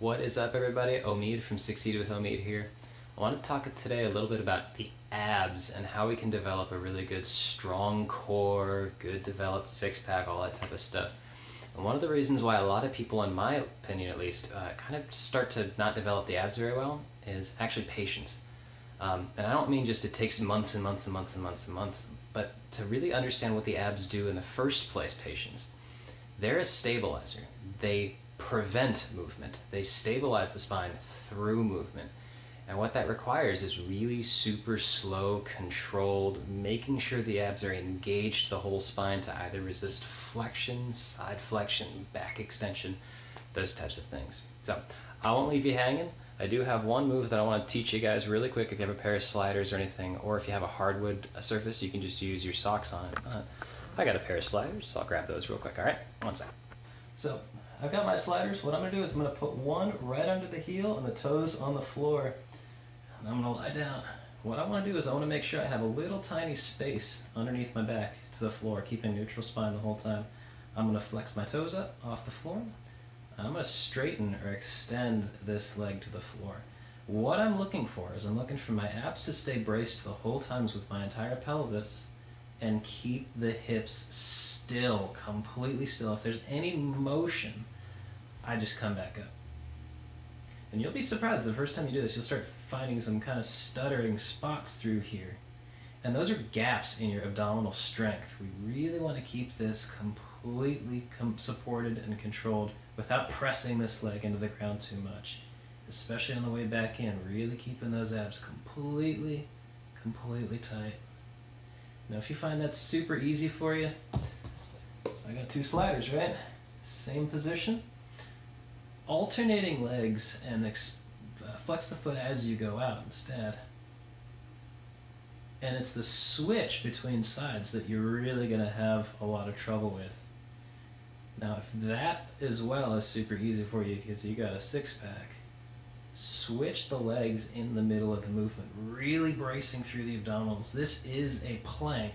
What is up, everybody? Omid from Succeed with Omid here. I want to talk today a little bit about the abs and how we can develop a really good strong core, good developed six-pack, all that type of stuff. And one of the reasons why a lot of people, in my opinion at least, kind of start to not develop the abs very well is actually patience. And I don't mean just it takes months and months and months and months and months, but to really understand what the abs do in the first place, patience. They're a stabilizer. They prevent movement. They stabilize the spine through movement. And what that requires is really super slow, controlled, making sure the abs are engaged the whole spine to either resist flexion, side flexion, back extension, those types of things. So I won't leave you hanging. I do have one move that I want to teach you guys really quick if you have a pair of sliders or anything, or if you have a hardwood surface, you can just use your socks on it. I got a pair of sliders, so I'll grab those real quick. All right, one sec. So I've got my sliders. What I'm going to do is I'm going to put one right under the heel and the toes on the floor. And I'm going to lie down. What I want to do is I want to make sure I have a little tiny space underneath my back to the floor, keeping neutral spine the whole time. I'm going to flex my toes up off the floor. I'm going to straighten or extend this leg to the floor. What I'm looking for is I'm looking for my abs to stay braced the whole time with my entire pelvis and keep the hips still, completely still. If there's any motion, I just come back up. And you'll be surprised the first time you do this, you'll start finding some kind of stuttering spots through here. And those are gaps in your abdominal strength. We really want to keep this completely supported and controlled without pressing this leg into the ground too much. Especially on the way back in, really keeping those abs completely tight. Now if you find that's super easy for you, I got two sliders, right? Same position. Alternating legs and flex the foot as you go out instead. And it's the switch between sides that you're really going to have a lot of trouble with. Now if that as well is super easy for you because you got a six-pack, switch the legs in the middle of the movement, really bracing through the abdominals. This is a plank,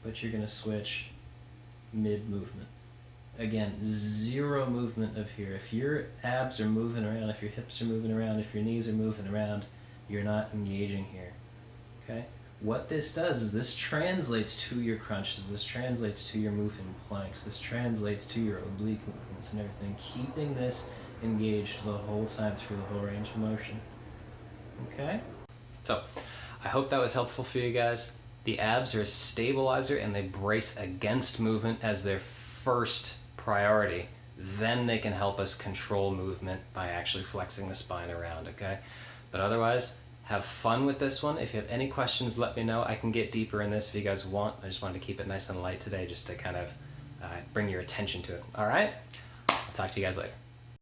but you're going to switch mid-movement. Again, zero movement of here. If your abs are moving around, if your hips are moving around, if your knees are moving around, you're not engaging here. Okay? What this does is this translates to your crunches, this translates to your moving planks, this translates to your oblique movements and everything, keeping this engaged the whole time through the whole range of motion. Okay? So, I hope that was helpful for you guys. The abs are a stabilizer and they brace against movement as their first priority. Then they can help us control movement by actually flexing the spine around, okay? But otherwise, have fun with this one. If you have any questions, let me know. I can get deeper in this if you guys want. I just wanted to keep it nice and light today just to kind of bring your attention to it. All right? I'll talk to you guys later.